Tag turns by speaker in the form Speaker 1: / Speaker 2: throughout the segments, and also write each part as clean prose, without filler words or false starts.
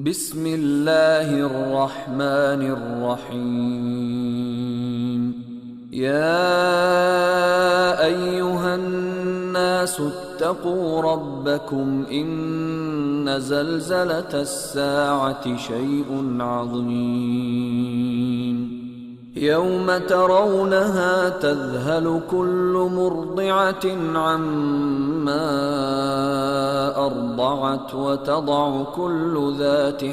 Speaker 1: بسم الله الرحمن الرحيم. يا أيها الناس اتقوا ربكم إن زلزلة الساعة شيء عظيم يوم ترونها تذهل كل مرضعة عما أرضعت وتضع كل ذات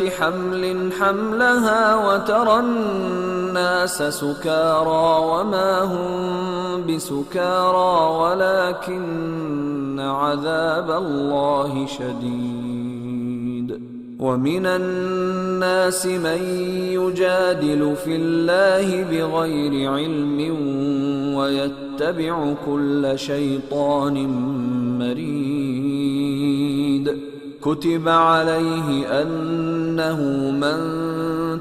Speaker 1: حمل حملها وترى الناس سكارى وما هم بسكارى ولكن عذاب الله شديد. ومن الناس من يجادل في الله بغير علم ويتبع كل شيطان مريد. كتب عليه أنه من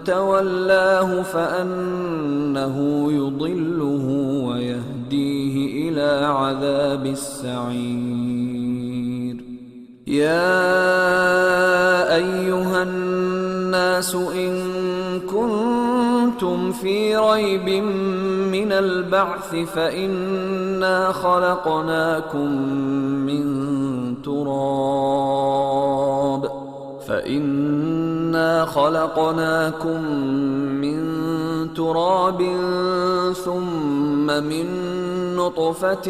Speaker 1: تولاه فأنه يضله ويهديه إلى عذاب السعير. يا أيها الناس إن كنتم في ريب من البعث فإنا خلقناكم من تراب ثم من نطفة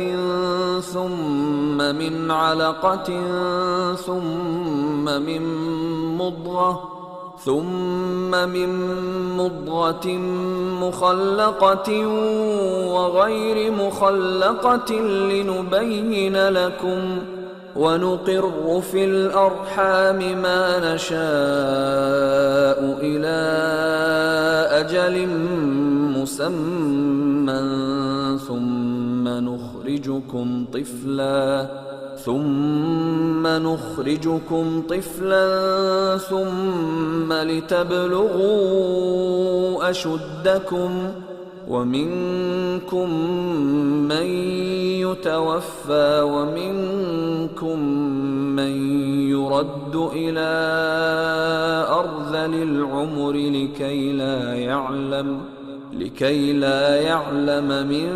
Speaker 1: ثم من علقة ثم من مضغة مخلقة وغير مخلقة لنبين لكم ونقر في الأرحام ما نشاء إلى أجل مسمى ثم نخرجكم طفلا ثم لتبلغوا أشدكم ومنكم من يتوفى ومنكم من يرد إلى أرذل العمر لكي لا يعلم من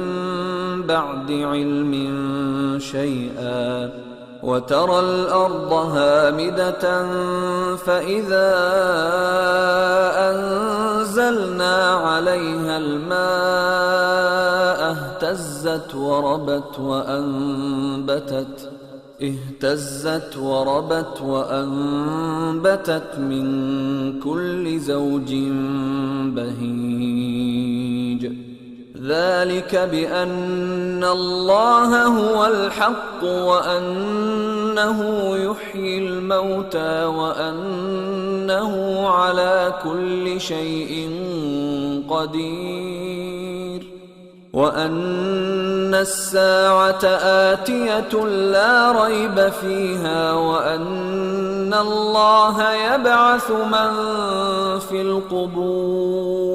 Speaker 1: بعد علم شيئا. وترى الأرض هامدة فإذا أنزلنا عليها الماء اهتزت وربت وأنبتت من كل زوج بهيج. ذلك بأن الله هو الحق وأنه يحيي الموتى وأنه على كل شيء قدير وأن الساعة آتية لا ريب فيها وأن الله يبعث من في القبور.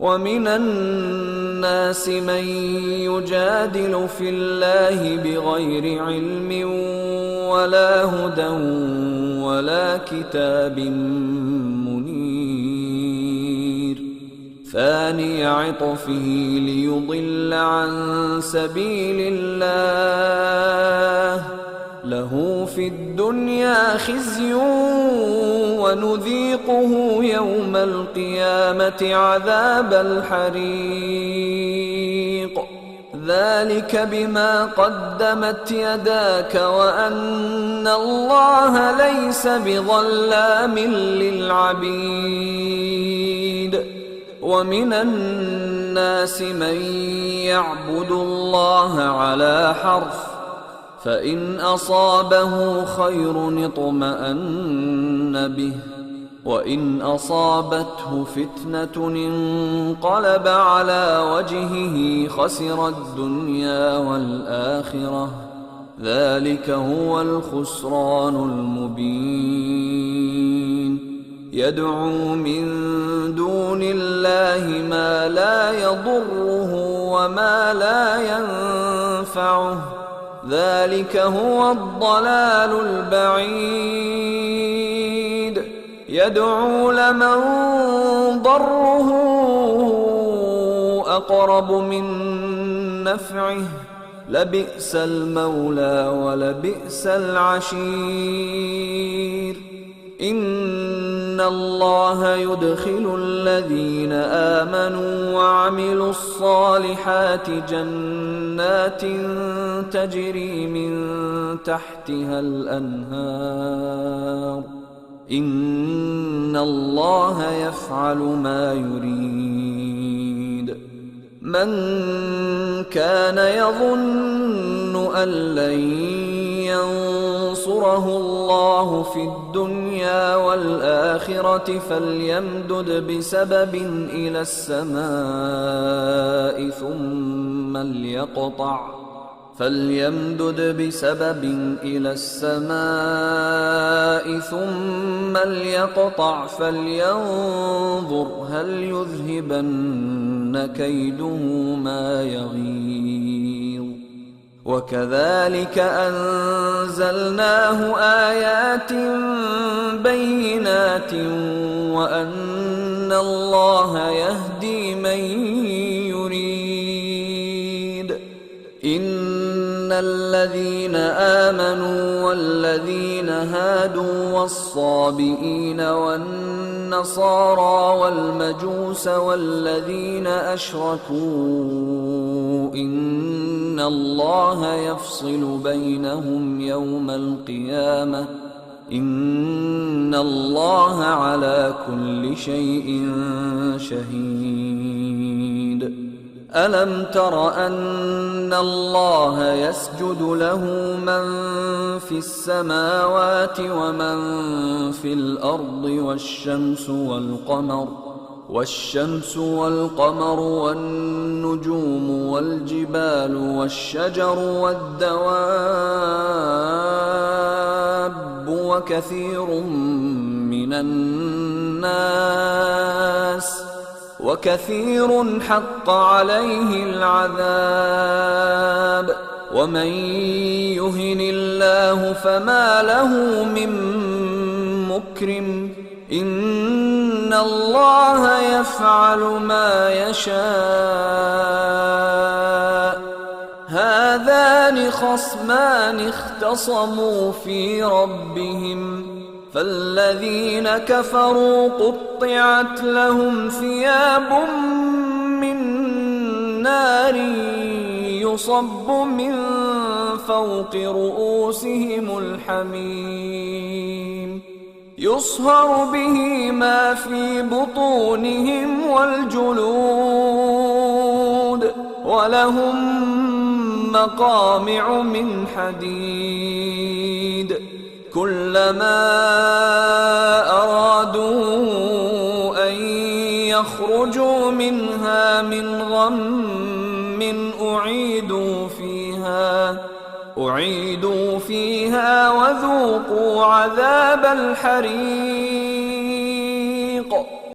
Speaker 1: ومن الناس من يجادل في الله بغير علم ولا هدى ولا كتاب منير. ثاني عطفه ليضل عن سبيل الله له في الدنيا خزي ونذيقه يوم القيامة عذاب الحريق. ذلك بما قدمت يداك وأن الله ليس بظلام للعبيد. ومن الناس من يعبد الله على حرف فإن أصابه خير اطمأن به وإن أصابته فتنة انقلب على وجهه خسر الدنيا والآخرة. ذلك هو الخسران المبين. يدعو من دون الله ما لا يضره وما لا ينفعه ذلك هو الضلال البعيد يدعو لمن ضره أقرب من نفعه لبئس المولى ولبئس العشير إن الله يدخل الذين آمنوا وعملوا الصالحات جنات تجري من تحتها الأنهار إن الله يفعل ما يريد من كان يظن أن لن ينصره الله في الدنيا والآخرة فليمدد بسبب إلى السماء ثم ليقطع فلينظر هل يذهبن كيده ما يغيظ وكذلك أنزلناه آيات بينات وأن الله يهدي من يريد إن الذين آمنوا والذين هادوا والصابئين والنصارى والمجوس والذين أشركوا إن الله يفصل بينهم يوم القيامة إن الله على كل شيء شهيد ألم تر أن الله يسجد له من في السماوات ومن في الأرض والشمس والقمر والنجوم والجبال والشجر والدواب وكثير حق عليه العذاب ومن يهن الله فما له من مكرم إن الله يفعل ما يشاء هذان خصمان اختصموا في ربهم فالذين كفروا قطعت لهم ثياب من نار يصب من فوق رؤوسهم الحميم يصهر به ما في بطونهم والجلود ولهم مقامع من حديد كلما أرادوا أن يخرجوا منها من غم أعيدوا فيها وذوقوا عذاب الحريق